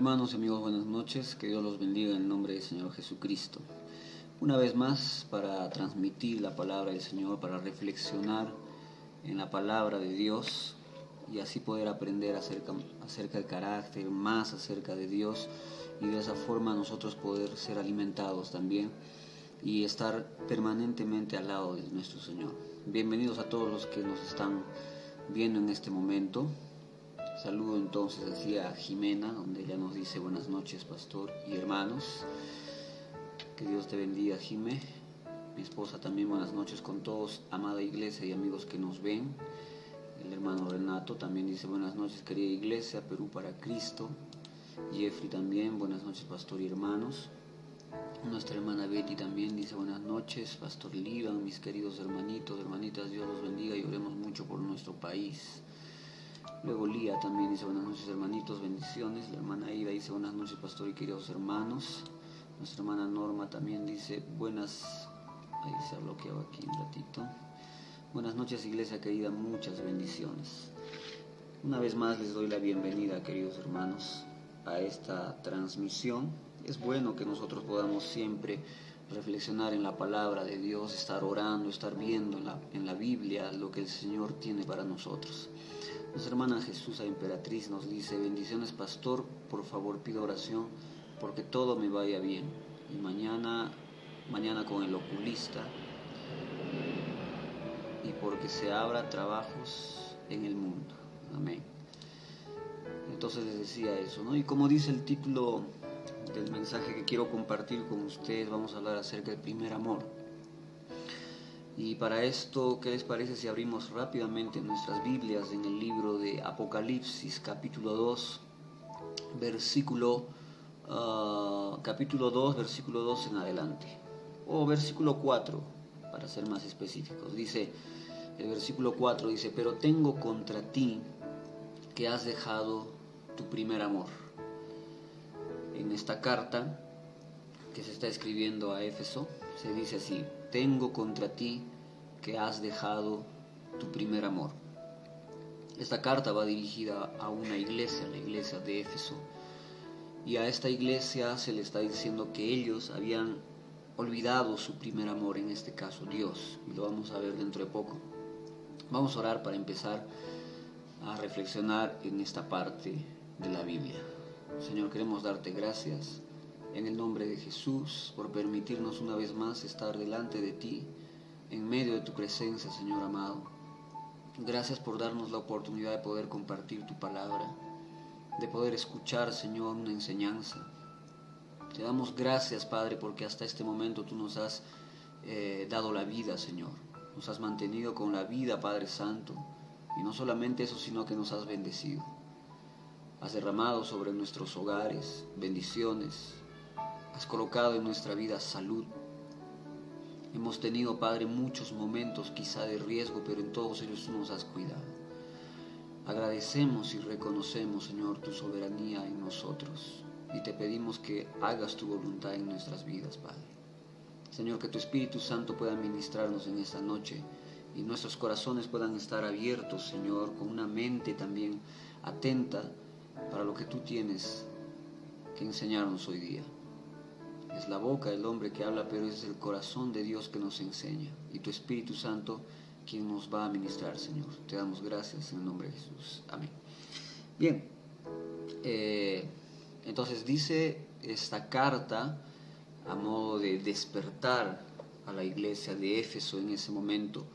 Hermanos y amigos, buenas noches. Que Dios los bendiga en el nombre del Señor Jesucristo. Una vez más, para transmitir la palabra del Señor, para reflexionar en la palabra de Dios y así poder aprender acerca del carácter, más acerca de Dios, y de esa forma nosotros poder ser alimentados también y estar permanentemente al lado de nuestro Señor. Bienvenidos a todos los que nos están viendo en este momento. Saludo entonces así a Jimena, donde ella nos dice buenas noches, pastor y hermanos. Que Dios te bendiga, Jimé. Mi esposa también, buenas noches con todos, amada iglesia y amigos que nos ven. El hermano Renato también dice buenas noches, querida iglesia, Perú para Cristo. Jeffrey también, buenas noches, pastor y hermanos. Nuestra hermana Betty también dice buenas noches, pastor Liban, mis queridos hermanitos, hermanitas, Dios los bendiga y oremos mucho por nuestro país. Luego Lía también dice buenas noches, hermanitos, bendiciones. La hermana Ida dice buenas noches, pastor y queridos hermanos. Nuestra hermana Norma también dice buenas... Ahí se ha bloqueado aquí un ratito. Buenas noches, iglesia querida, muchas bendiciones. Una vez más les doy la bienvenida, queridos hermanos, a esta transmisión. Es bueno que nosotros podamos siempre reflexionar en la palabra de Dios, estar orando, estar viendo en la Biblia lo que el Señor tiene para nosotros. Nuestra hermana Jesús Emperatriz nos dice, bendiciones pastor, por favor pido oración porque todo me vaya bien. Y mañana con el oculista y porque se abra trabajos en el mundo. Amén. Entonces les decía eso, ¿no? Y como dice el título del mensaje que quiero compartir con ustedes, vamos a hablar acerca del primer amor. Y para esto, ¿qué les parece si abrimos rápidamente nuestras Biblias en el libro de Apocalipsis, capítulo 2, versículo 2 en adelante? O versículo 4, para ser más específicos. Dice, el versículo 4 dice, pero tengo contra ti que has dejado tu primer amor. En esta carta que se está escribiendo a Éfeso, se dice así, tengo contra ti que has dejado tu primer amor. Esta carta va dirigida a una iglesia, la iglesia de Éfeso, y a esta iglesia se le está diciendo que ellos habían olvidado su primer amor, en este caso Dios, y lo vamos a ver dentro de poco. Vamos a orar para empezar a reflexionar en esta parte de la Biblia. Señor, queremos darte gracias en el nombre de Jesús por permitirnos una vez más estar delante de ti, en medio de tu presencia, Señor amado. Gracias por darnos la oportunidad de poder compartir tu palabra, de poder escuchar, Señor, una enseñanza. Te damos gracias, Padre, porque hasta este momento tú nos has dado la vida, Señor. Nos has mantenido con la vida, Padre Santo. Y no solamente eso, sino que nos has bendecido. Has derramado sobre nuestros hogares bendiciones. Has colocado en nuestra vida salud. Hemos tenido, Padre, muchos momentos quizá de riesgo, pero en todos ellos tú nos has cuidado. Agradecemos y reconocemos, Señor, tu soberanía en nosotros. Y te pedimos que hagas tu voluntad en nuestras vidas, Padre. Señor, que tu Espíritu Santo pueda ministrarnos en esta noche y nuestros corazones puedan estar abiertos, Señor, con una mente también atenta para lo que tú tienes que enseñarnos hoy día. Es la boca del hombre que habla, pero es el corazón de Dios que nos enseña. Y tu Espíritu Santo quien nos va a ministrar, Señor. Te damos gracias en el nombre de Jesús. Amén. Bien, entonces dice esta carta a modo de despertar a la iglesia de Éfeso en ese momento.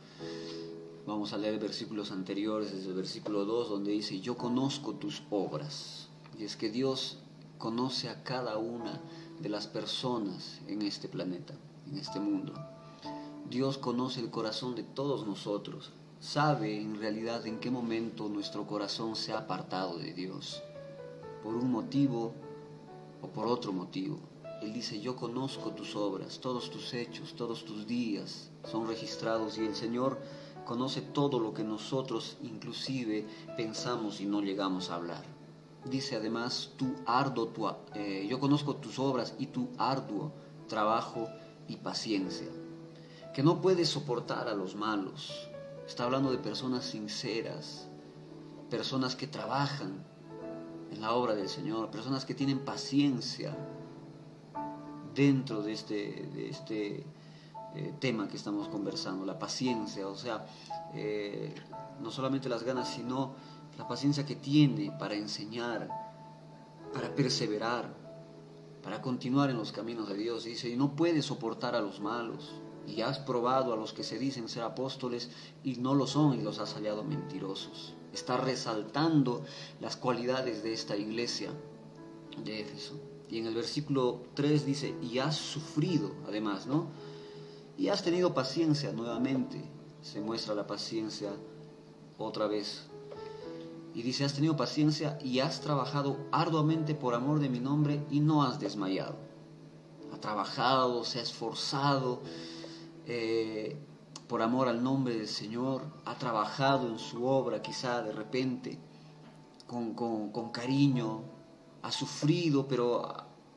Vamos a leer versículos anteriores, desde el versículo 2, donde dice, yo conozco tus obras. Y es que Dios conoce a cada una de las personas en este planeta, en este mundo. Dios conoce el corazón de todos nosotros, sabe en realidad en qué momento nuestro corazón se ha apartado de Dios, por un motivo o por otro motivo. Él dice, yo conozco tus obras, todos tus hechos, todos tus días son registrados y el Señor conoce todo lo que nosotros inclusive pensamos y no llegamos a hablar. Dice además, yo conozco tus obras y tu arduo trabajo y paciencia, que no puedes soportar a los malos. Está hablando de personas sinceras, personas que trabajan en la obra del Señor, personas que tienen paciencia dentro de este tema que estamos conversando, la paciencia, o sea, no solamente las ganas, sino la paciencia que tiene para enseñar, para perseverar, para continuar en los caminos de Dios. Dice, y no puedes soportar a los malos, y has probado a los que se dicen ser apóstoles y no lo son, y los has hallado mentirosos. Está resaltando las cualidades de esta iglesia de Éfeso. Y en el versículo 3 dice, y has sufrido, además, ¿no? Y has tenido paciencia, nuevamente se muestra la paciencia otra vez. Y dice, has tenido paciencia y has trabajado arduamente por amor de mi nombre y no has desmayado. Ha trabajado, se ha esforzado por amor al nombre del Señor, ha trabajado en su obra quizá de repente con cariño, ha sufrido, pero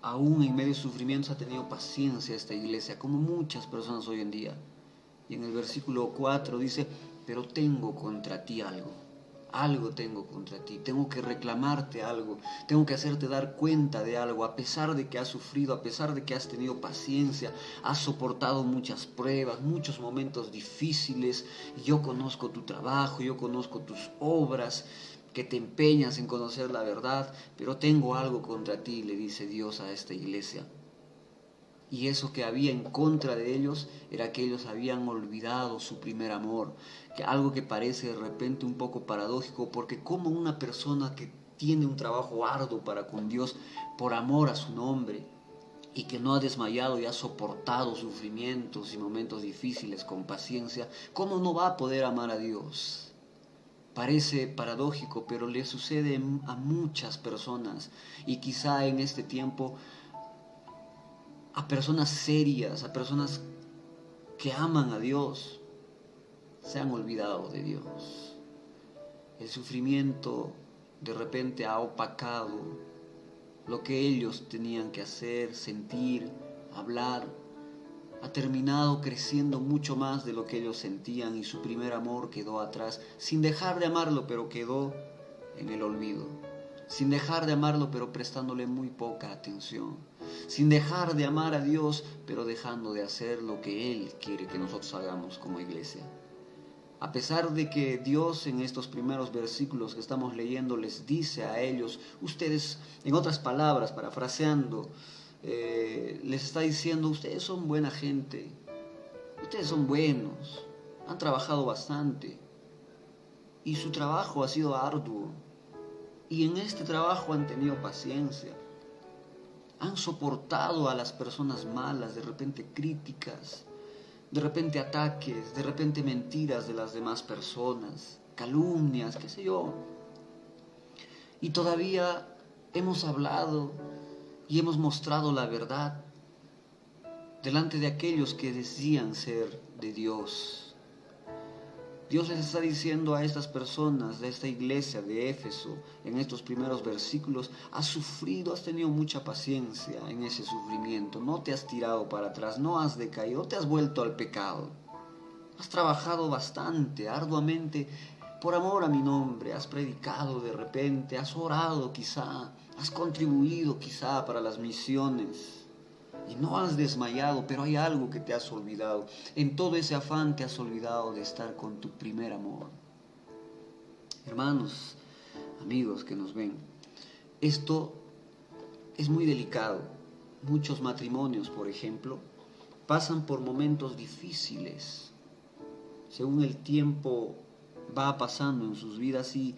aún en medio de sufrimientos ha tenido paciencia esta iglesia, como muchas personas hoy en día. Y en el versículo 4 dice, pero tengo contra ti algo tengo contra ti, tengo que reclamarte algo, tengo que hacerte dar cuenta de algo, a pesar de que has sufrido, a pesar de que has tenido paciencia, has soportado muchas pruebas, muchos momentos difíciles, y yo conozco tu trabajo, yo conozco tus obras, que te empeñas en conocer la verdad, pero tengo algo contra ti, le dice Dios a esta iglesia. Y eso que había en contra de ellos era que ellos habían olvidado su primer amor, que algo que parece de repente un poco paradójico, porque como una persona que tiene un trabajo arduo para con Dios por amor a su nombre y que no ha desmayado y ha soportado sufrimientos y momentos difíciles con paciencia, ¿cómo no va a poder amar a Dios? Parece paradójico, pero le sucede a muchas personas, y quizá en este tiempo a personas serias, a personas que aman a Dios, se han olvidado de Dios. El sufrimiento de repente ha opacado lo que ellos tenían que hacer, sentir, hablar. Ha terminado creciendo mucho más de lo que ellos sentían, y su primer amor quedó atrás, sin dejar de amarlo, pero quedó en el olvido. Sin dejar de amarlo, pero prestándole muy poca atención. Sin dejar de amar a Dios, pero dejando de hacer lo que Él quiere que nosotros hagamos como iglesia. A pesar de que Dios en estos primeros versículos que estamos leyendo les dice a ellos, ustedes, en otras palabras, parafraseando, les está diciendo, ustedes son buena gente, ustedes son buenos, han trabajado bastante y su trabajo ha sido arduo. Y en este trabajo han tenido paciencia, han soportado a las personas malas, de repente críticas, de repente ataques, de repente mentiras de las demás personas, calumnias, qué sé yo. Y todavía hemos hablado y hemos mostrado la verdad delante de aquellos que decían ser de Dios. Dios les está diciendo a estas personas de esta iglesia de Éfeso, en estos primeros versículos, has sufrido, has tenido mucha paciencia en ese sufrimiento, no te has tirado para atrás, no has decaído, no te has vuelto al pecado. Has trabajado bastante, arduamente, por amor a mi nombre, has predicado de repente, has orado quizá, has contribuido quizá para las misiones. Y no has desmayado, pero hay algo que te has olvidado. En todo ese afán te has olvidado de estar con tu primer amor. Hermanos, amigos que nos ven, esto es muy delicado. Muchos matrimonios, por ejemplo, pasan por momentos difíciles. Según el tiempo va pasando en sus vidas, y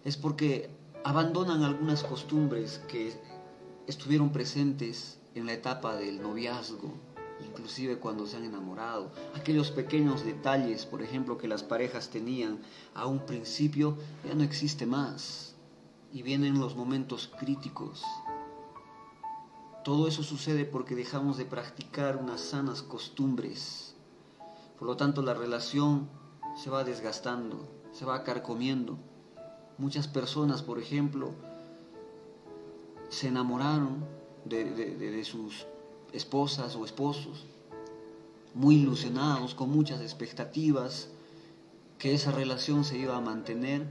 es porque abandonan algunas costumbres que estuvieron presentes en la etapa del noviazgo, inclusive cuando se han enamorado. Aquellos pequeños detalles, por ejemplo, que las parejas tenían a un principio, ya no existe más. Y vienen los momentos críticos. Todo eso sucede porque dejamos de practicar unas sanas costumbres. Por lo tanto, la relación se va desgastando, se va carcomiendo. Muchas personas, por ejemplo, se enamoraron de sus esposas o esposos, muy ilusionados, con muchas expectativas, que esa relación se iba a mantener,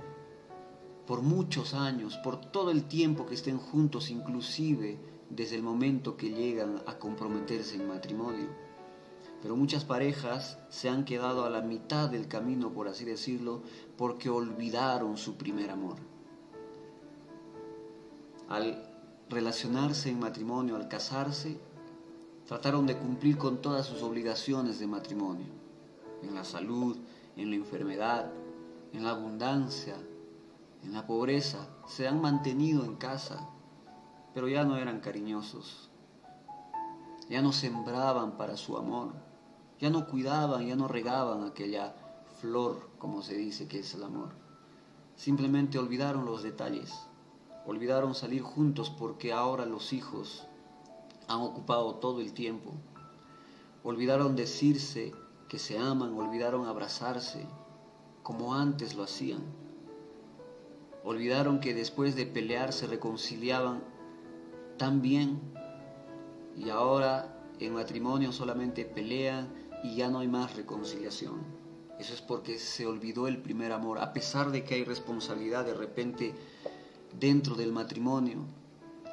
por muchos años, por todo el tiempo que estén juntos, inclusive desde el momento que llegan a comprometerse en matrimonio. Pero muchas parejas se han quedado a la mitad del camino, por así decirlo, porque olvidaron su primer amor. Al relacionarse en matrimonio, al casarse, trataron de cumplir con todas sus obligaciones de matrimonio, en la salud, en la enfermedad, en la abundancia, en la pobreza. Se han mantenido en casa, pero ya no eran cariñosos, ya no sembraban para su amor, ya no cuidaban, ya no regaban aquella flor, como se dice que es el amor. Simplemente olvidaron los detalles, olvidaron salir juntos porque ahora los hijos han ocupado todo el tiempo. Olvidaron decirse que se aman, olvidaron abrazarse como antes lo hacían. Olvidaron que después de pelear se reconciliaban tan bien, y ahora en matrimonio solamente pelean y ya no hay más reconciliación. Eso es porque se olvidó el primer amor, a pesar de que hay responsabilidad de repente dentro del matrimonio,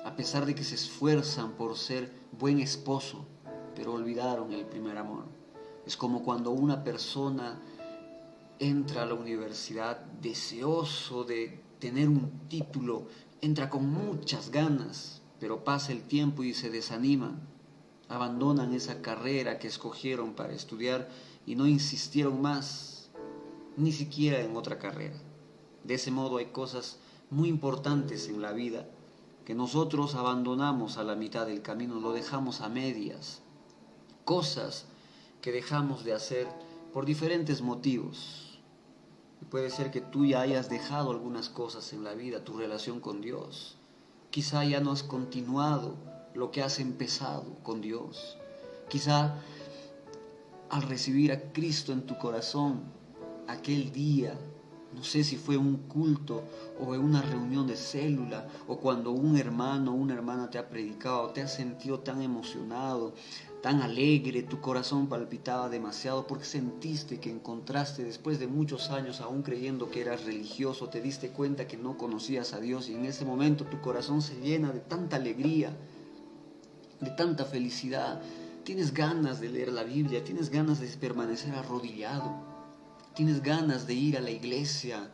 a pesar de que se esfuerzan por ser buen esposo, pero olvidaron el primer amor. Es como cuando una persona entra a la universidad deseoso de tener un título, entra con muchas ganas, pero pasa el tiempo y se desaniman, abandonan esa carrera que escogieron para estudiar y no insistieron más, ni siquiera en otra carrera. De ese modo hay cosas muy importantes en la vida que nosotros abandonamos a la mitad del camino, lo dejamos a medias. Cosas que dejamos de hacer por diferentes motivos. Puede ser que tú ya hayas dejado algunas cosas en la vida, tu relación con Dios. Quizá ya no has continuado lo que has empezado con Dios. Quizá al recibir a Cristo en tu corazón, aquel día, no sé si fue un culto o en una reunión de célula, o cuando un hermano o una hermana te ha predicado, te has sentido tan emocionado, tan alegre, tu corazón palpitaba demasiado porque sentiste que encontraste, después de muchos años aún creyendo que eras religioso, te diste cuenta que no conocías a Dios, y en ese momento tu corazón se llena de tanta alegría, de tanta felicidad. Tienes ganas de leer la Biblia, tienes ganas de permanecer arrodillado, tienes ganas de ir a la iglesia.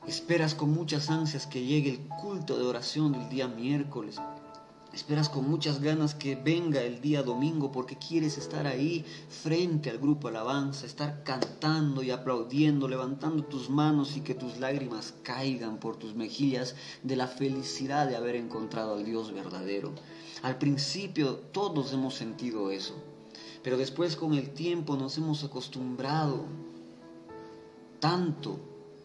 Esperas con muchas ansias que llegue el culto de oración del día miércoles. Esperas con muchas ganas que venga el día domingo porque quieres estar ahí frente al grupo alabanza, estar cantando y aplaudiendo, levantando tus manos y que tus lágrimas caigan por tus mejillas de la felicidad de haber encontrado al Dios verdadero. Al principio todos hemos sentido eso, pero después con el tiempo nos hemos acostumbrado tanto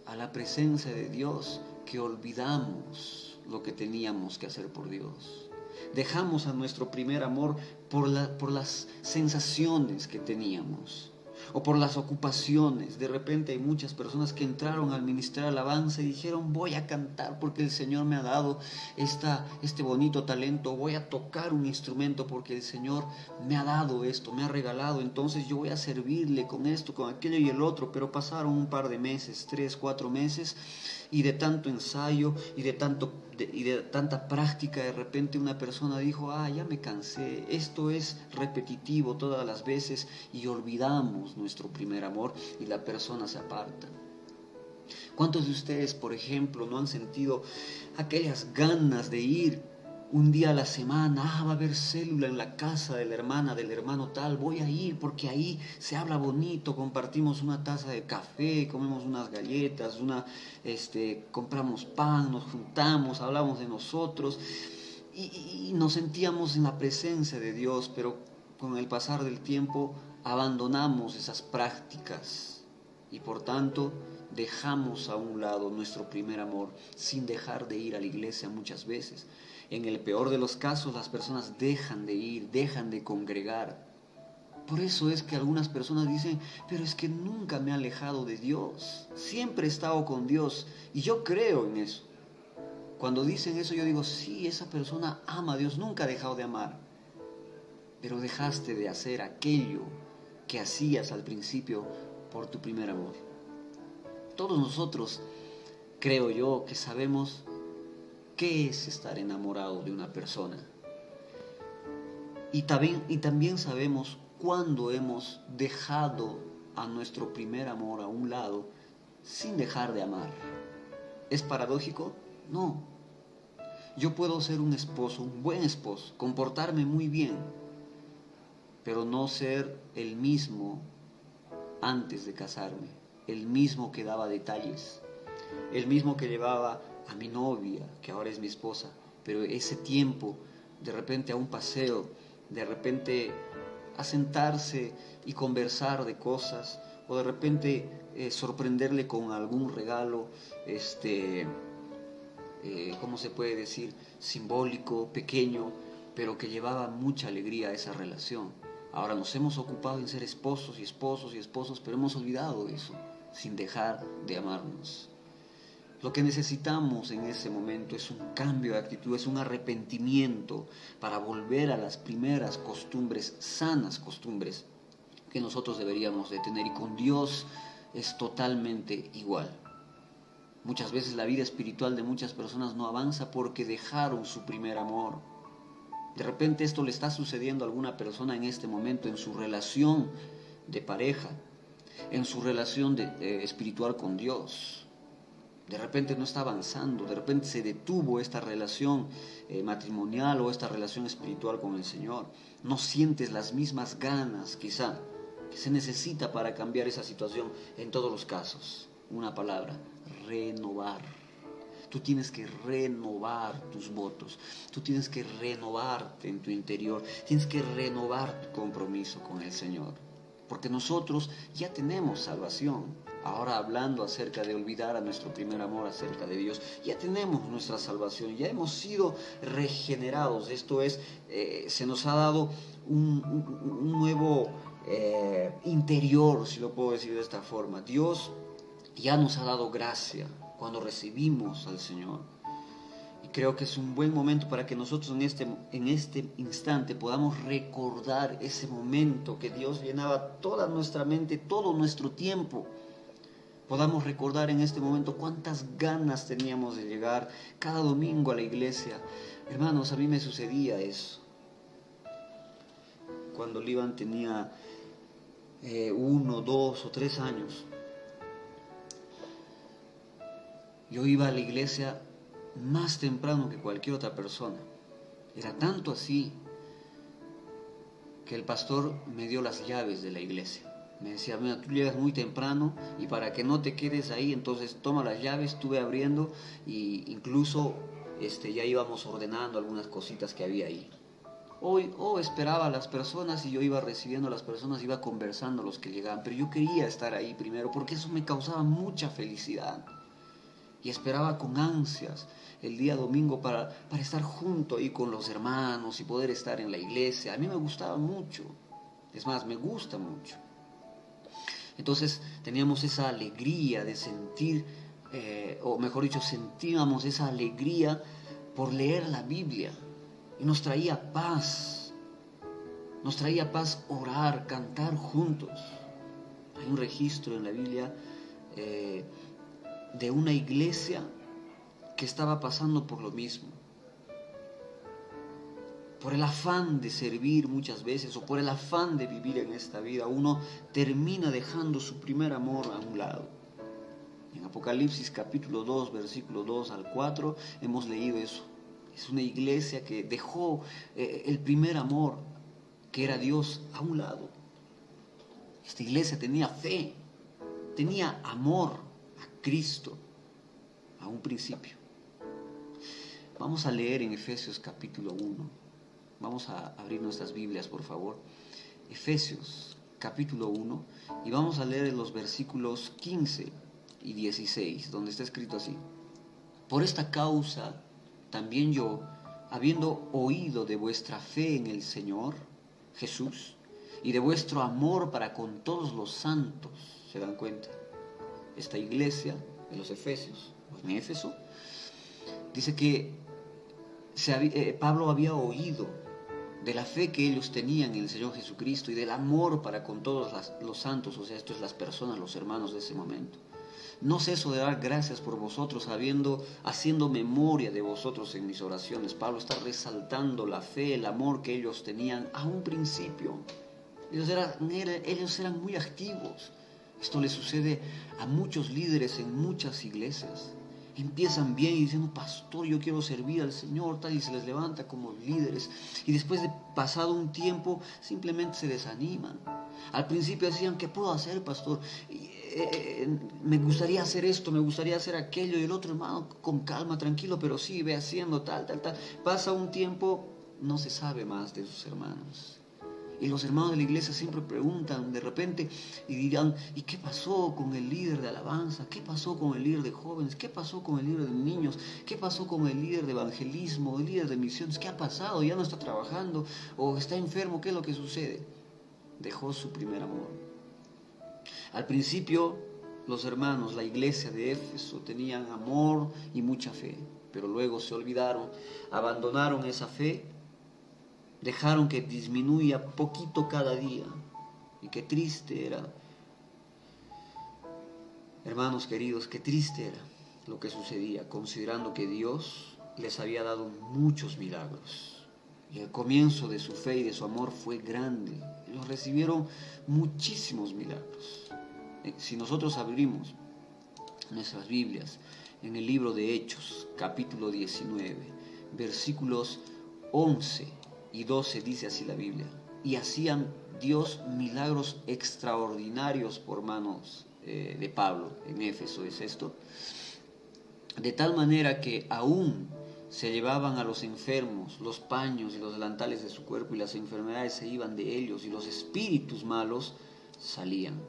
a la presencia de Dios que olvidamos lo que teníamos que hacer por Dios. Dejamos a nuestro primer amor por las sensaciones que teníamos o por las ocupaciones. De repente hay muchas personas que entraron al ministrar alabanza y dijeron: voy a cantar porque el Señor me ha dado este bonito talento, voy a tocar un instrumento porque el Señor me ha dado esto, me ha regalado, entonces yo voy a servirle con esto, con aquello y el otro. Pero pasaron un par de meses, 3, 4 meses, y de tanto ensayo y de tanta práctica, de repente una persona dijo: ya me cansé, esto es repetitivo todas las veces, y olvidamos nuestro primer amor y la persona se aparta. ¿Cuántos de ustedes, por ejemplo, no han sentido aquellas ganas de ir un día a la semana? Va a haber célula en la casa de la hermana, del hermano tal, voy a ir porque ahí se habla bonito, compartimos una taza de café, comemos unas galletas, compramos pan, nos juntamos, hablamos de nosotros y nos sentíamos en la presencia de Dios. Pero con el pasar del tiempo abandonamos esas prácticas y por tanto dejamos a un lado nuestro primer amor, sin dejar de ir a la iglesia muchas veces. En el peor de los casos, las personas dejan de ir, dejan de congregar. Por eso es que algunas personas dicen: pero es que nunca me he alejado de Dios, siempre he estado con Dios. Y yo creo en eso. Cuando dicen eso yo digo: sí, esa persona ama a Dios, nunca ha dejado de amar. Pero dejaste de hacer aquello que hacías al principio por tu primer amor. Todos nosotros creo yo que sabemos qué es estar enamorado de una persona. Y también sabemos cuándo hemos dejado a nuestro primer amor a un lado sin dejar de amar. ¿Es paradójico? No. Yo puedo ser un esposo, un buen esposo, comportarme muy bien, pero no ser el mismo antes de casarme, el mismo que daba detalles, el mismo que llevaba a mi novia, que ahora es mi esposa, pero ese tiempo, de repente a un paseo, de repente a sentarse y conversar de cosas, o de repente sorprenderle con algún regalo, ¿cómo se puede decir? Simbólico, pequeño, pero que llevaba mucha alegría a esa relación. Ahora nos hemos ocupado en ser esposos y esposos y esposos, pero hemos olvidado eso, sin dejar de amarnos. Lo que necesitamos en ese momento es un cambio de actitud, es un arrepentimiento para volver a las primeras costumbres, sanas costumbres, que nosotros deberíamos de tener. Y con Dios es totalmente igual. Muchas veces la vida espiritual de muchas personas no avanza porque dejaron su primer amor. De repente esto le está sucediendo a alguna persona en este momento en su relación de pareja, en su relación espiritual con Dios. De repente no está avanzando, de repente se detuvo esta relación matrimonial o esta relación espiritual con el Señor. No sientes las mismas ganas, quizá, que se necesita para cambiar esa situación en todos los casos. Una palabra: renovar. Tú tienes que renovar tus votos, tú tienes que renovarte en tu interior, tienes que renovar tu compromiso con el Señor. Porque nosotros ya tenemos salvación. Ahora hablando acerca de olvidar a nuestro primer amor acerca de Dios, ya tenemos nuestra salvación, ya hemos sido regenerados. Esto es, se nos ha dado un nuevo interior, si lo puedo decir de esta forma. Dios ya nos ha dado gracia cuando recibimos al Señor. Y creo que es un buen momento para que nosotros en este instante podamos recordar ese momento que Dios llenaba toda nuestra mente, todo nuestro tiempo. Podamos recordar en este momento cuántas ganas teníamos de llegar cada domingo a la iglesia. Hermanos, a mí me sucedía eso. Cuando Liban tenía 1, 2 o 3 años, yo iba a la iglesia más temprano que cualquier otra persona. Era tanto así que el pastor me dio las llaves de la iglesia. Me decía: mira, tú llegas muy temprano y para que no te quedes ahí, entonces toma las llaves. Estuve abriendo y incluso ya íbamos ordenando algunas cositas que había ahí. O esperaba a las personas y yo iba recibiendo a las personas, iba conversando a los que llegaban, pero yo quería estar ahí primero porque eso me causaba mucha felicidad. Y esperaba con ansias el día domingo para estar junto ahí con los hermanos y poder estar en la iglesia. A mí me gustaba mucho, es más, me gusta mucho. Entonces teníamos esa alegría de sentir, o mejor dicho, sentíamos esa alegría por leer la Biblia. Y nos traía paz orar, cantar juntos. Hay un registro en la Biblia de una iglesia que estaba pasando por lo mismo. Por el afán de servir muchas veces o por el afán de vivir en esta vida, uno termina dejando su primer amor a un lado. En Apocalipsis capítulo 2, versículo 2 al 4, hemos leído eso. Es una iglesia que dejó el primer amor, que era Dios, a un lado. Esta iglesia tenía fe, tenía amor a Cristo a un principio. Vamos a leer en Efesios capítulo 1. Vamos a abrir nuestras Biblias, por favor. Efesios capítulo 1, y vamos a leer los versículos 15 y 16, donde está escrito así: por esta causa también yo, habiendo oído de vuestra fe en el Señor Jesús y de vuestro amor para con todos los santos, ¿se dan cuenta? Esta iglesia de los Efesios, en Éfeso, dice que Pablo había oído de la fe que ellos tenían en el Señor Jesucristo y del amor para con todos los santos, o sea, esto es las personas, los hermanos de ese momento. No ceso de dar gracias por vosotros, haciendo memoria de vosotros en mis oraciones. Pablo está resaltando la fe, el amor que ellos tenían a un principio. Ellos eran muy activos. Esto le sucede a muchos líderes en muchas iglesias. Empiezan bien y diciendo, pastor, yo quiero servir al Señor, tal, y se les levanta como líderes. Y después de pasado un tiempo, simplemente se desaniman. Al principio decían, ¿qué puedo hacer, pastor? Me gustaría hacer esto, me gustaría hacer aquello. Y el otro hermano, con calma, tranquilo, pero sí, ve haciendo tal. Pasa un tiempo, no se sabe más de sus hermanos. Y los hermanos de la iglesia siempre preguntan de repente y dirán, ¿y qué pasó con el líder de alabanza? ¿Qué pasó con el líder de jóvenes? ¿Qué pasó con el líder de niños? ¿Qué pasó con el líder de evangelismo? ¿El líder de misiones? ¿Qué ha pasado? ¿Ya no está trabajando? ¿O está enfermo? ¿Qué es lo que sucede? Dejó su primer amor. Al principio, los hermanos, la iglesia de Éfeso, tenían amor y mucha fe, pero luego se olvidaron, abandonaron esa fe, dejaron que disminuya poquito cada día. Y qué triste era, hermanos queridos, qué triste era lo que sucedía, considerando que Dios les había dado muchos milagros. Y el comienzo de su fe y de su amor fue grande. Ellos recibieron muchísimos milagros. Si nosotros abrimos nuestras Biblias en el libro de Hechos, capítulo 19, versículos 11 y 12, dice así la Biblia: y hacían Dios milagros extraordinarios por manos de Pablo, en Éfeso es esto, de tal manera que aún se llevaban a los enfermos los paños y los delantales de su cuerpo, y las enfermedades se iban de ellos, y los espíritus malos salían.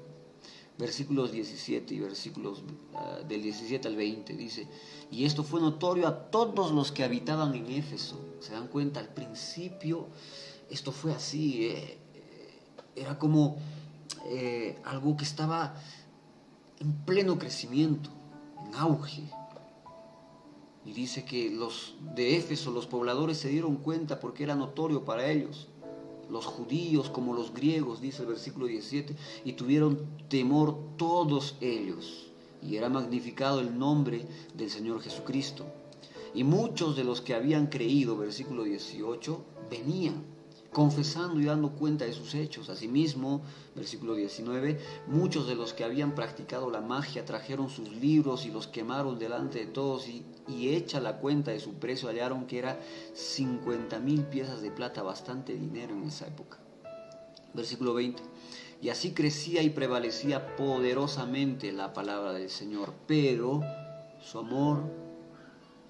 Versículos 17 y versículos del 17 al 20 dice: y esto fue notorio a todos los que habitaban en Éfeso. Se dan cuenta, al principio esto fue así, era como algo que estaba en pleno crecimiento, en auge. Y dice que los de Éfeso, los pobladores, se dieron cuenta porque era notorio para ellos, los judíos como los griegos, dice el versículo 17, y tuvieron temor todos ellos, y era magnificado el nombre del Señor Jesucristo. Y muchos de los que habían creído, versículo 18, venían confesando y dando cuenta de sus hechos. Asimismo, versículo 19, muchos de los que habían practicado la magia trajeron sus libros y los quemaron delante de todos, y hecha la cuenta de su precio hallaron que era 50,000 piezas de plata, bastante dinero en esa época. Versículo 20, y así crecía y prevalecía poderosamente la palabra del Señor, pero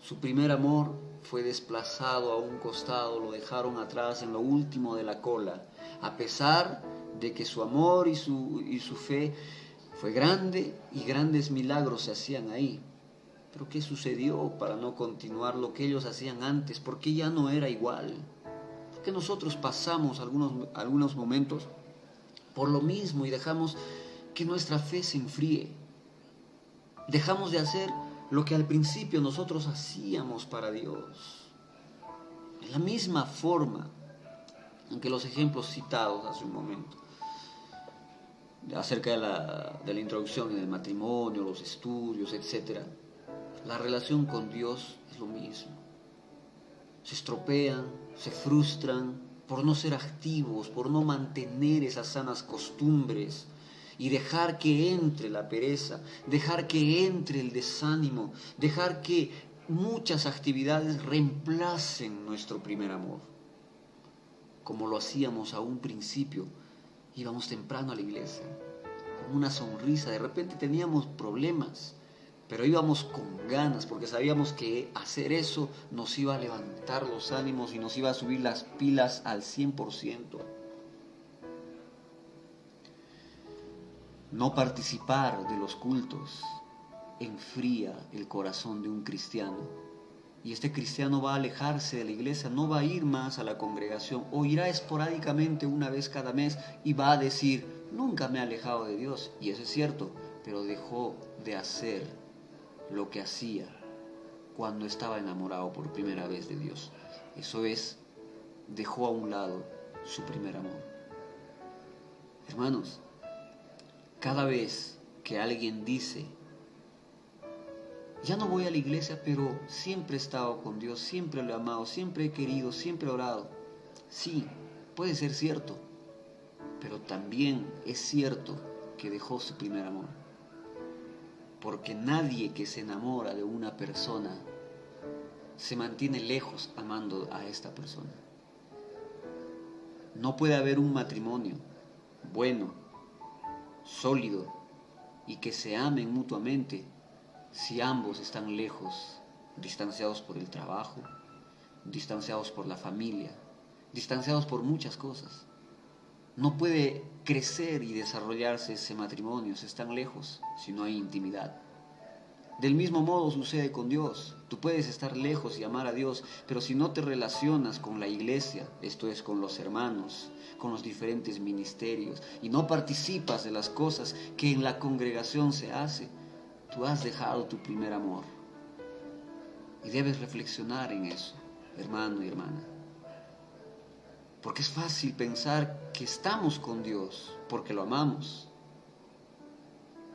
su primer amor fue desplazado a un costado, lo dejaron atrás en lo último de la cola, a pesar de que su amor y su fe fue grande y grandes milagros se hacían ahí. Pero ¿qué sucedió para no continuar lo que ellos hacían antes? ¿Por qué ya no era igual? Porque nosotros pasamos algunos momentos por lo mismo y dejamos que nuestra fe se enfríe. Dejamos de hacer lo que al principio nosotros hacíamos para Dios. De la misma forma en que los ejemplos citados hace un momento, acerca de la introducción en el matrimonio, los estudios, etc., la relación con Dios es lo mismo. Se estropean, se frustran por no ser activos, por no mantener esas sanas costumbres, y dejar que entre la pereza, dejar que entre el desánimo, dejar que muchas actividades reemplacen nuestro primer amor. Como lo hacíamos a un principio, íbamos temprano a la iglesia, con una sonrisa, de repente teníamos problemas, pero íbamos con ganas, porque sabíamos que hacer eso nos iba a levantar los ánimos y nos iba a subir las pilas al 100%. No participar de los cultos enfría el corazón de un cristiano. Y este cristiano va a alejarse de la iglesia, no va a ir más a la congregación, o irá esporádicamente una vez cada mes y va a decir: nunca me he alejado de Dios. Y eso es cierto, pero dejó de hacer lo que hacía cuando estaba enamorado por primera vez de Dios. Eso es, dejó a un lado su primer amor. Hermanos, cada vez que alguien dice Ya no voy a la iglesia, pero siempre he estado con Dios, siempre lo he amado, siempre he querido, siempre he orado. Sí, puede ser cierto, pero también es cierto que dejó su primer amor. Porque nadie que se enamora de una persona se mantiene lejos amando a esta persona. No puede haber un matrimonio bueno, sólido y que se amen mutuamente si ambos están lejos, distanciados por el trabajo, distanciados por la familia, distanciados por muchas cosas. No puede crecer y desarrollarse ese matrimonio si están lejos, si no hay intimidad. Del mismo modo sucede con Dios. Tú puedes estar lejos y amar a Dios, pero si no te relacionas con la iglesia, esto es con los hermanos, con los diferentes ministerios, y no participas de las cosas que en la congregación se hace, tú has dejado tu primer amor. Y debes reflexionar en eso, hermano y hermana. Porque es fácil pensar que estamos con Dios porque lo amamos.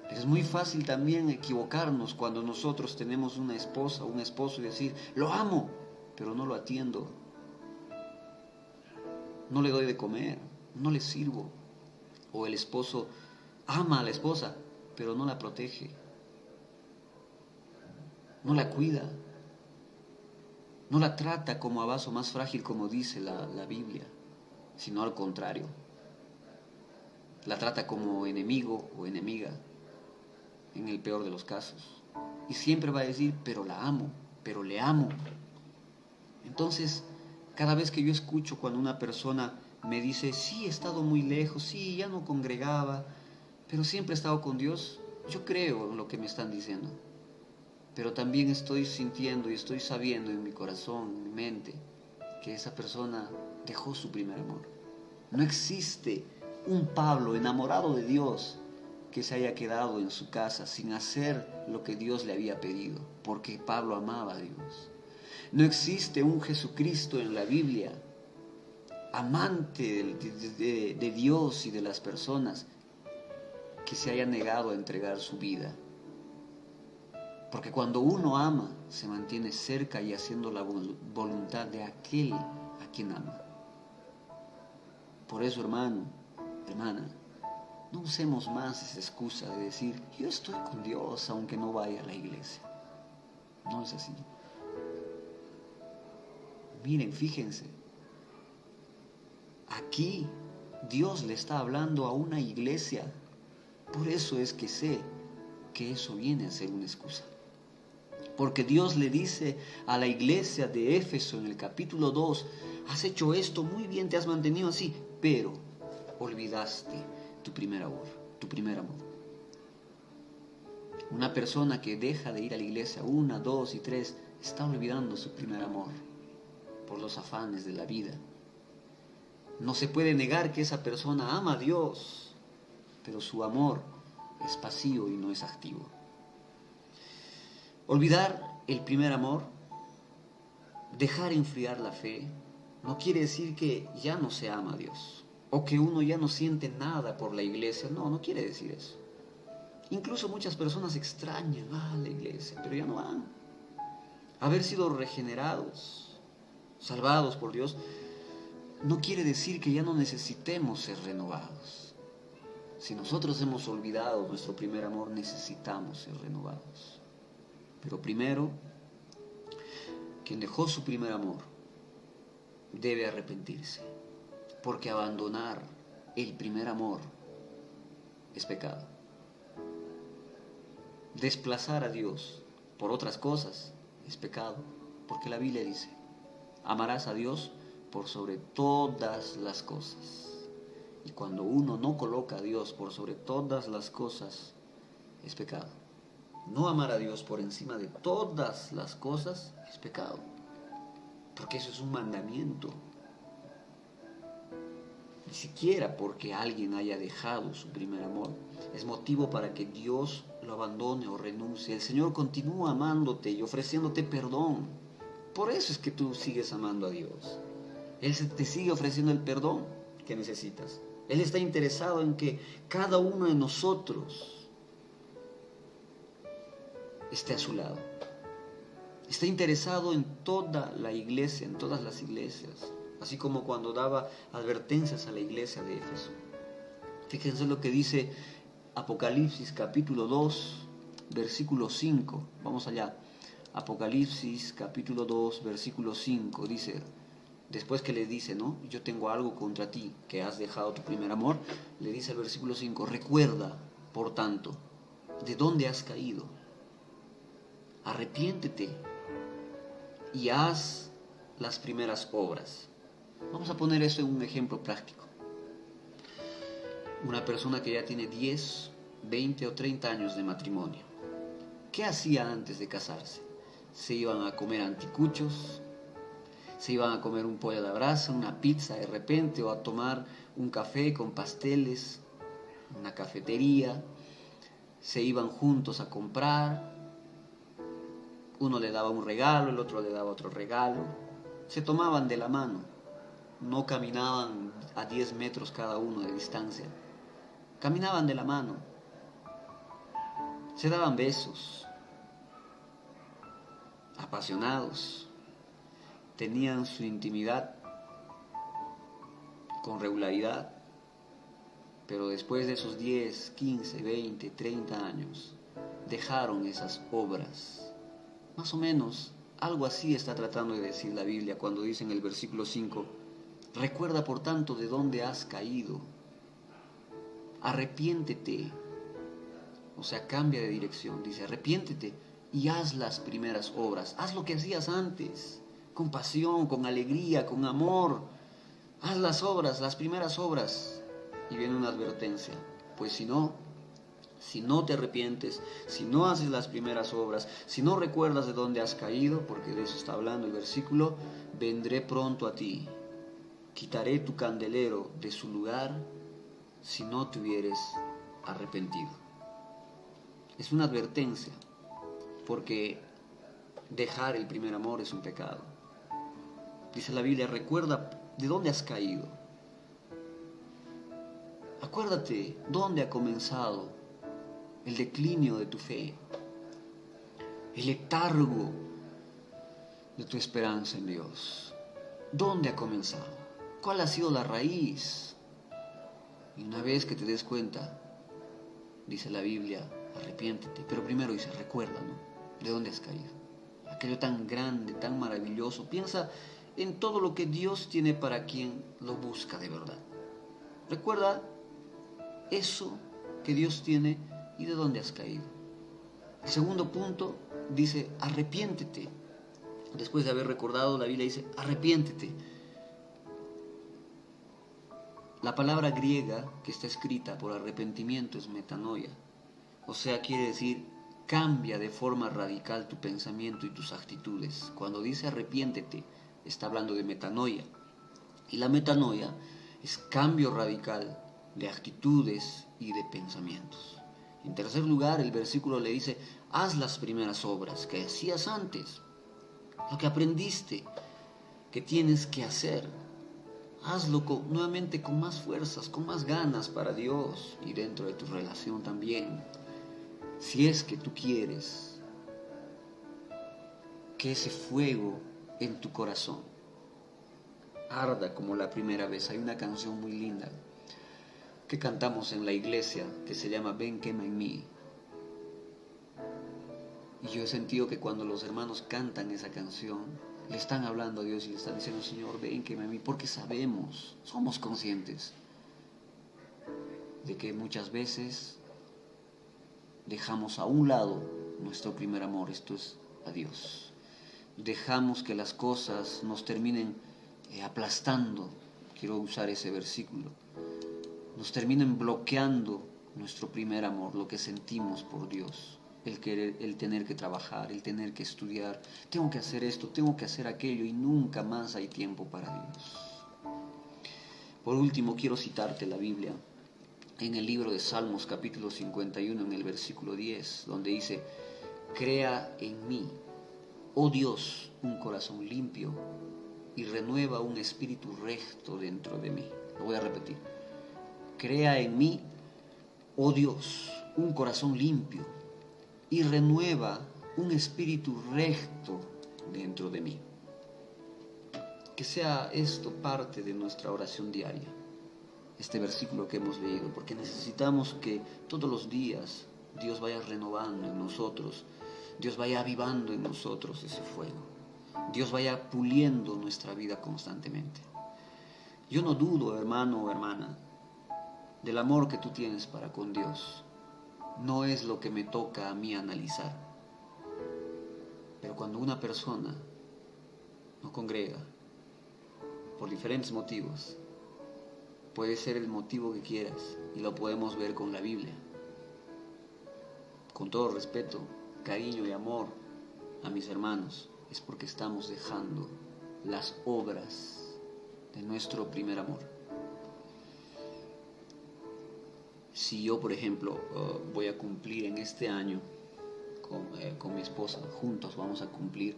Pero es muy fácil también equivocarnos cuando nosotros tenemos una esposa o un esposo y decir, lo amo, pero no lo atiendo. No le doy de comer, no le sirvo. O el esposo ama a la esposa, pero no la protege. No la cuida. No la trata como a vaso más frágil como dice la Biblia, sino al contrario. La trata como enemigo o enemiga, en el peor de los casos. Y siempre va a decir, pero la amo, pero le amo. Entonces, cada vez que yo escucho cuando una persona me dice, sí, he estado muy lejos, sí, ya no congregaba, pero siempre he estado con Dios, yo creo en lo que me están diciendo. Pero también estoy sintiendo y estoy sabiendo en mi corazón, en mi mente, que esa persona dejó su primer amor. No existe un Pablo enamorado de Dios que se haya quedado en su casa sin hacer lo que Dios le había pedido, porque Pablo amaba a Dios. No existe un Jesucristo en la Biblia, amante de Dios y de las personas, que se haya negado a entregar su vida. Porque cuando uno ama, se mantiene cerca y haciendo la voluntad de aquel a quien ama. Por eso, hermano, hermana, no usemos más esa excusa de decir, yo estoy con Dios aunque no vaya a la iglesia. No es así. Miren, fíjense, aquí Dios le está hablando a una iglesia. Por eso es que sé que eso viene a ser una excusa. Porque Dios le dice a la iglesia de Éfeso en el capítulo 2, has hecho esto muy bien, te has mantenido así, pero olvidaste tu primer amor, tu primer amor. Una persona que deja de ir a la iglesia 1, 2 y 3 está olvidando su primer amor por los afanes de la vida. No se puede negar que esa persona ama a Dios, pero su amor es pasivo y no es activo. Olvidar el primer amor, dejar enfriar la fe, no quiere decir que ya no se ama a Dios o que uno ya no siente nada por la iglesia. No, no quiere decir eso. Incluso muchas personas extrañan a la iglesia, pero ya no van. Haber sido regenerados, salvados por Dios, no quiere decir que ya no necesitemos ser renovados. Si nosotros hemos olvidado nuestro primer amor, necesitamos ser renovados. Pero primero, quien dejó su primer amor debe arrepentirse, porque abandonar el primer amor es pecado. Desplazar a Dios por otras cosas es pecado, porque la Biblia dice, amarás a Dios por sobre todas las cosas. Y cuando uno no coloca a Dios por sobre todas las cosas, es pecado. No amar a Dios por encima de todas las cosas es pecado, porque eso es un mandamiento. Ni siquiera porque alguien haya dejado su primer amor es motivo para que Dios lo abandone o renuncie. El Señor continúa amándote y ofreciéndote perdón. Por eso es que tú sigues amando a Dios. Él te sigue ofreciendo el perdón que necesitas. Él está interesado en que cada uno de nosotros esté a su lado. Está interesado en toda la iglesia, en todas las iglesias, así como cuando daba advertencias a la iglesia de Éfeso. Fíjense lo que dice Apocalipsis capítulo 2, versículo 5. Vamos allá. Apocalipsis capítulo 2, versículo 5 dice, después que le dice, ¿no? Yo tengo algo contra ti, que has dejado tu primer amor, le dice el versículo 5, recuerda, por tanto, de dónde has caído. Arrepiéntete y haz las primeras obras. Vamos a poner eso en un ejemplo práctico. Una persona que ya tiene 10, 20 o 30 años de matrimonio. ¿Qué hacía antes de casarse? Se iban a comer anticuchos, se iban a comer un pollo a la brasa, una pizza de repente, o a tomar un café con pasteles, una cafetería, se iban juntos a comprar, uno le daba un regalo, el otro le daba otro regalo, se tomaban de la mano, no caminaban a 10 metros cada uno de distancia, caminaban de la mano, se daban besos, apasionados, tenían su intimidad con regularidad, pero después de esos 10, 15, 20, 30 años, dejaron esas obras. Más o menos, algo así está tratando de decir la Biblia cuando dice en el versículo 5, recuerda por tanto de dónde has caído, arrepiéntete, o sea, cambia de dirección, dice, arrepiéntete y haz las primeras obras, haz lo que hacías antes, con pasión, con alegría, con amor, haz las obras, las primeras obras. Y viene una advertencia, pues si no te arrepientes, si no haces las primeras obras, si no recuerdas de dónde has caído, porque de eso está hablando el versículo, vendré pronto a ti, quitaré tu candelero de su lugar si no te hubieres arrepentido. Es una advertencia, porque dejar el primer amor es un pecado. Dice la Biblia, recuerda de dónde has caído. Acuérdate dónde ha comenzado el declinio de tu fe, el letargo de tu esperanza en Dios. ¿Dónde ha comenzado? ¿Cuál ha sido la raíz? Y una vez que te des cuenta, dice la Biblia, arrepiéntete. Pero primero dice, recuerda, ¿no? ¿De dónde has caído? Aquello tan grande, tan maravilloso. Piensa en todo lo que Dios tiene para quien lo busca de verdad. Recuerda eso que Dios tiene y de dónde has caído. El segundo punto dice, arrepiéntete. Después de haber recordado, la Biblia dice, arrepiéntete. La palabra griega que está escrita por arrepentimiento es metanoia. O sea, quiere decir, cambia de forma radical tu pensamiento y tus actitudes. Cuando dice arrepiéntete, está hablando de metanoia. Y la metanoia es cambio radical de actitudes y de pensamientos. En tercer lugar, el versículo le dice, haz las primeras obras que hacías antes, lo que aprendiste, que tienes que hacer. Hazlo nuevamente con más fuerzas, con más ganas para Dios y dentro de tu relación también. Si es que tú quieres que ese fuego en tu corazón arda como la primera vez. Hay una canción muy linda que cantamos en la iglesia que se llama Ven, quema en mí. Y yo he sentido que cuando los hermanos cantan esa canción, le están hablando a Dios y le están diciendo, Señor, ven, quema en mí, porque sabemos, somos conscientes de que muchas veces dejamos a un lado nuestro primer amor, esto es a Dios. Dejamos que las cosas nos terminen aplastando, quiero usar ese versículo, nos terminen bloqueando nuestro primer amor, lo que sentimos por Dios, el tener que trabajar, el tener que estudiar, tengo que hacer esto, tengo que hacer aquello y nunca más hay tiempo para Dios. Por último, quiero citarte la Biblia en el libro de Salmos capítulo 51 en el versículo 10, donde dice, crea en mí, oh Dios, un corazón limpio y renueva un espíritu recto dentro de mí. Lo voy a repetir. Crea en mí, oh Dios, un corazón limpio y renueva un espíritu recto dentro de mí. Que sea esto parte de nuestra oración diaria, este versículo que hemos leído, porque necesitamos que todos los días Dios vaya renovando en nosotros, Dios vaya avivando en nosotros ese fuego, Dios vaya puliendo nuestra vida constantemente. Yo no dudo, hermano o hermana, del amor que tú tienes para con Dios. No es lo que me toca a mí analizar. Pero cuando una persona no congrega, por diferentes motivos, puede ser el motivo que quieras, y lo podemos ver con la Biblia. Con todo respeto, cariño y amor a mis hermanos, es porque estamos dejando las obras de nuestro primer amor. Si yo, por ejemplo, voy a cumplir en este año con mi esposa, juntos vamos a cumplir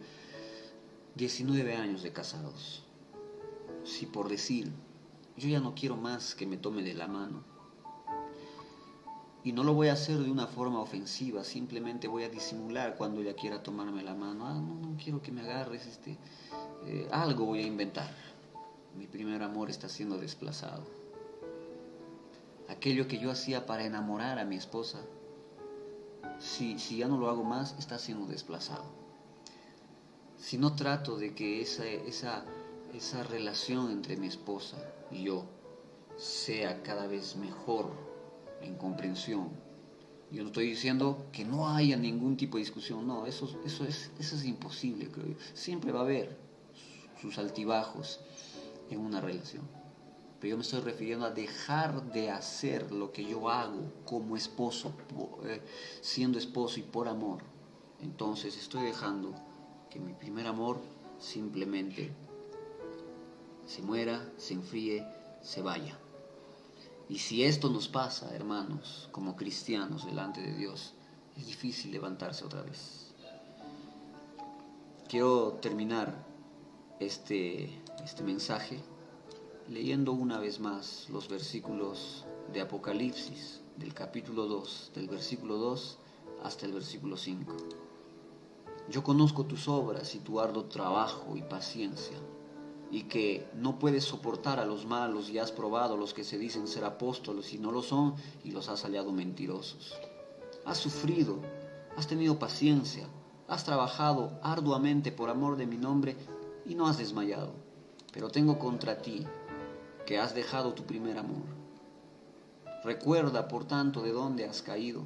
19 años de casados. Si por decir, yo ya no quiero más que me tome de la mano, y no lo voy a hacer de una forma ofensiva, simplemente voy a disimular cuando ella quiera tomarme la mano. No quiero que me agarres, algo voy a inventar. Mi primer amor está siendo desplazado. Aquello que yo hacía para enamorar a mi esposa, si ya no lo hago más, está siendo desplazado. Si no trato de que esa relación entre mi esposa y yo sea cada vez mejor en comprensión, yo no estoy diciendo que no haya ningún tipo de discusión, no, eso es imposible, creo yo. Siempre va a haber sus altibajos en una relación, pero yo me estoy refiriendo a dejar de hacer lo que yo hago como esposo, siendo esposo y por amor. Entonces estoy dejando que mi primer amor simplemente se muera, se enfríe, se vaya. Y si esto nos pasa, hermanos, como cristianos delante de Dios, es difícil levantarse otra vez. Quiero terminar este mensaje leyendo una vez más los versículos de Apocalipsis, del capítulo 2, del versículo 2 hasta el versículo 5. Yo conozco tus obras y tu arduo trabajo y paciencia, y que no puedes soportar a los malos, y has probado a los que se dicen ser apóstoles y no lo son, y los has hallado mentirosos. Has sufrido, has tenido paciencia, has trabajado arduamente por amor de mi nombre y no has desmayado. Pero tengo contra ti que has dejado tu primer amor. Recuerda, por tanto, de dónde has caído.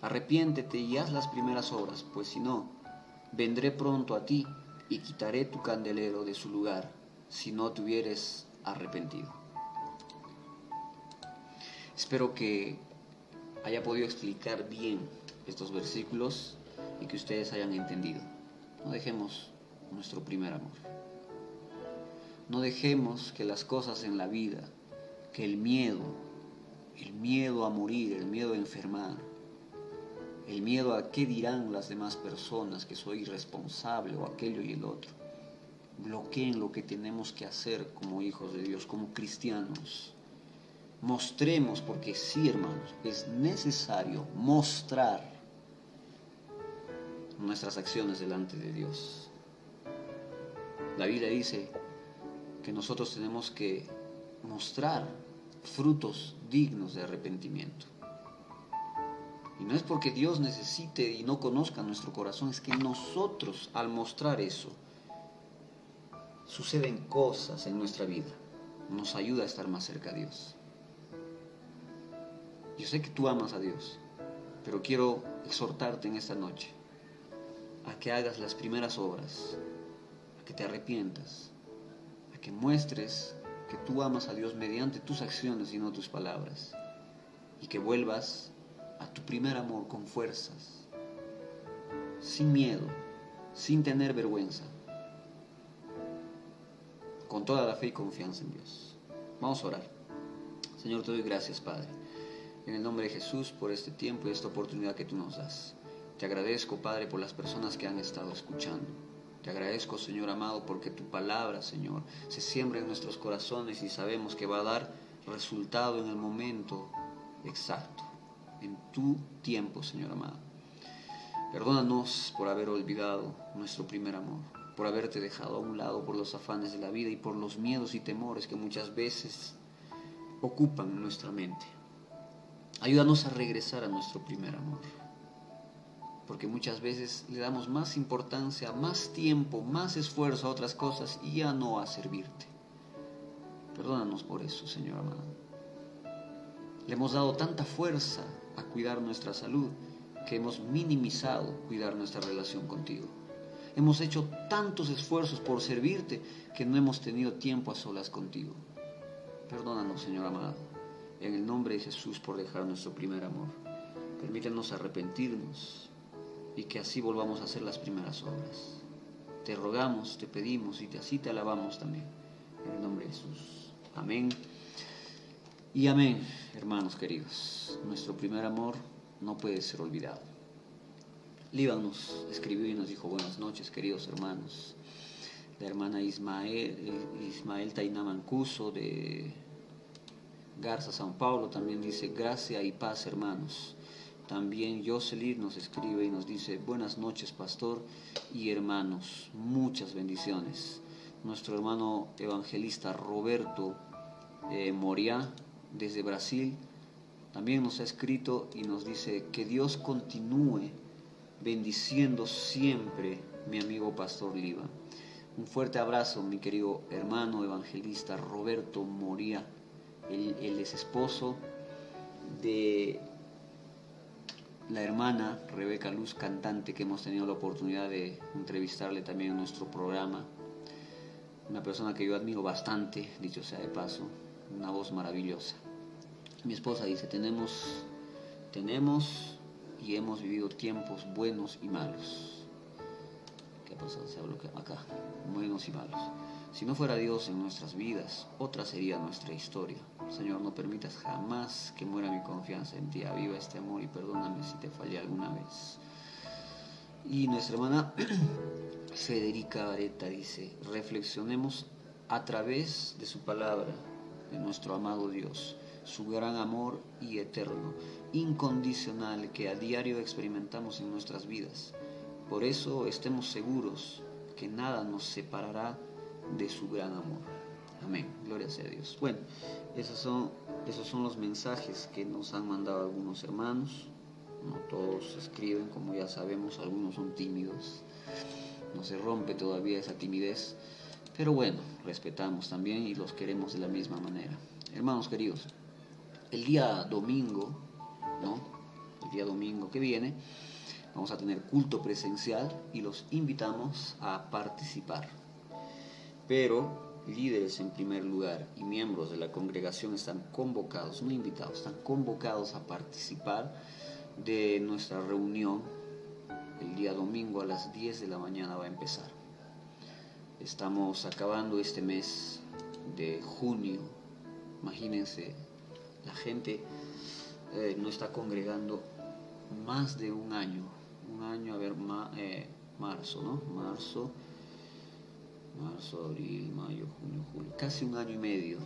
Arrepiéntete y haz las primeras obras, pues si no, vendré pronto a ti y quitaré tu candelero de su lugar, si no te hubieres arrepentido. Espero que haya podido explicar bien estos versículos y que ustedes hayan entendido. No dejemos nuestro primer amor. No dejemos que las cosas en la vida, que el miedo a morir, el miedo a enfermar, el miedo a qué dirán las demás personas, que soy irresponsable o aquello y el otro, bloqueen lo que tenemos que hacer como hijos de Dios, como cristianos. Mostremos, porque sí, hermanos, es necesario mostrar nuestras acciones delante de Dios. La Biblia dice que nosotros tenemos que mostrar frutos dignos de arrepentimiento. Y no es porque Dios necesite y no conozca nuestro corazón, es que nosotros, al mostrar eso, suceden cosas en nuestra vida, nos ayuda a estar más cerca de Dios. Yo sé que tú amas a Dios, pero quiero exhortarte en esta noche a que hagas las primeras obras, a que te arrepientas, a que muestres que tú amas a Dios mediante tus acciones y no tus palabras, y que vuelvas a tu primer amor con fuerzas, sin miedo, sin tener vergüenza, con toda la fe y confianza en Dios. Vamos a orar. Señor, te doy gracias, Padre, en el nombre de Jesús, por este tiempo y esta oportunidad que tú nos das. Te agradezco, Padre, por las personas que han estado escuchando. Te agradezco, Señor amado, porque tu palabra, Señor, se siembra en nuestros corazones y sabemos que va a dar resultado en el momento exacto, en tu tiempo, Señor amado. Perdónanos por haber olvidado nuestro primer amor, por haberte dejado a un lado por los afanes de la vida y por los miedos y temores que muchas veces ocupan nuestra mente. Ayúdanos a regresar a nuestro primer amor, porque muchas veces le damos más importancia, más tiempo, más esfuerzo a otras cosas y ya no a servirte. Perdónanos por eso, Señor amado. Le hemos dado tanta fuerza a cuidar nuestra salud que hemos minimizado cuidar nuestra relación contigo. Hemos hecho tantos esfuerzos por servirte que no hemos tenido tiempo a solas contigo. Perdónanos, Señor amado, en el nombre de Jesús, por dejar nuestro primer amor. Permítanos arrepentirnos y que así volvamos a hacer las primeras obras. Te rogamos, te pedimos y así te alabamos también, en el nombre de Jesús. Amén y amén, hermanos queridos. Nuestro primer amor no puede ser olvidado. Líban nos escribió y nos dijo: buenas noches, queridos hermanos. La hermana Ismael Tainá Mancuso de Garza, São Paulo, también dice: gracia y paz, hermanos. También Jocelyn nos escribe y nos dice: buenas noches, pastor y hermanos, muchas bendiciones. Nuestro hermano evangelista Roberto Moriá, desde Brasil, también nos ha escrito y nos dice: que Dios continúe bendiciendo siempre mi amigo pastor Liva. Un fuerte abrazo, mi querido hermano evangelista Roberto Moriá. Él es esposo de la hermana Rebeca Luz, cantante, que hemos tenido la oportunidad de entrevistarle también en nuestro programa. Una persona que yo admiro bastante, dicho sea de paso, una voz maravillosa. Mi esposa dice: tenemos y hemos vivido tiempos buenos y malos. ¿Qué ha pasado? Se habla acá, buenos y malos. Si no fuera Dios en nuestras vidas, otra sería nuestra historia. Señor, no permitas jamás que muera mi confianza en ti. Aviva este amor y perdóname si te fallé alguna vez. Y nuestra hermana Federica Areta dice: reflexionemos a través de su palabra, de nuestro amado Dios, su gran amor y eterno, incondicional, que a diario experimentamos en nuestras vidas. Por eso estemos seguros que nada nos separará de su gran amor. Amén, gloria sea a Dios. Bueno, esos son los mensajes que nos han mandado algunos hermanos. No todos escriben, como ya sabemos, algunos son tímidos. No se rompe todavía esa timidez, pero bueno, respetamos también y los queremos de la misma manera. Hermanos queridos, el día domingo, el día domingo que viene, vamos a tener culto presencial y los invitamos a participar. Pero líderes en primer lugar y miembros de la congregación están convocados, no invitados, están convocados a participar de nuestra reunión. El día domingo a las 10 de la mañana va a empezar. Estamos acabando este mes de junio. Imagínense, la gente no está congregando más de un año, marzo, ¿no? Marzo, abril, mayo, junio, julio, casi un año y medio,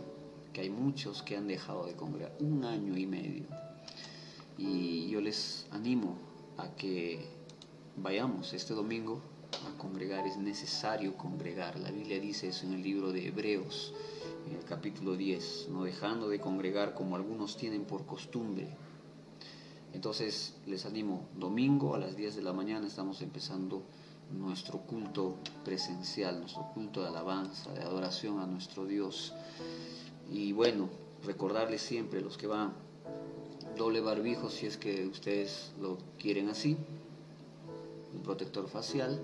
que hay muchos que han dejado de congregar, un año y medio. Y yo les animo a que vayamos este domingo a congregar. Es necesario congregar. La Biblia dice eso en el libro de Hebreos, en el capítulo 10, no dejando de congregar como algunos tienen por costumbre. Entonces les animo, domingo a las 10 de la mañana estamos empezando nuestro culto presencial, nuestro culto de alabanza, de adoración a nuestro Dios. Y bueno, recordarles siempre, los que van, doble barbijo si es que ustedes lo quieren así, el protector facial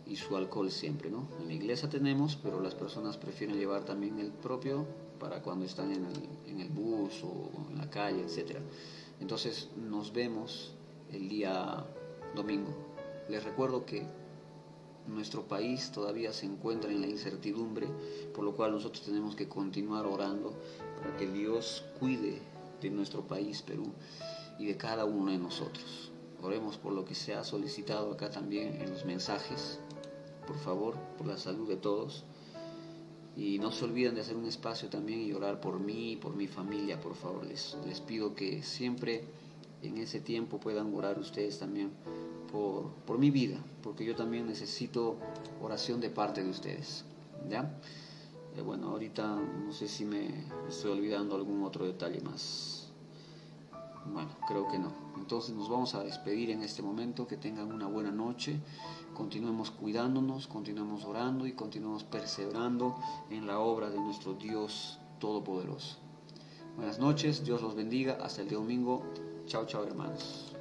y su alcohol siempre, ¿no? En la iglesia tenemos, pero las personas prefieren llevar también el propio para cuando están en el bus o en la calle, etc. Entonces nos vemos el día domingo. Les recuerdo que nuestro país todavía se encuentra en la incertidumbre, por lo cual nosotros tenemos que continuar orando para que Dios cuide de nuestro país, Perú, y de cada uno de nosotros. Oremos por lo que se ha solicitado acá también en los mensajes, por favor, por la salud de todos. Y no se olviden de hacer un espacio también y orar por mí y por mi familia, por favor. Les pido que siempre en ese tiempo puedan orar ustedes también por mi vida, porque yo también necesito oración de parte de ustedes, ¿ya? Bueno, ahorita no sé si me estoy olvidando algún otro detalle más. Bueno, creo que no. Entonces nos vamos a despedir en este momento. Que tengan una buena noche. Continuemos cuidándonos, continuemos orando y continuemos perseverando en la obra de nuestro Dios Todopoderoso. Buenas noches, Dios los bendiga. Hasta el día domingo. Chao, chao, hermanos.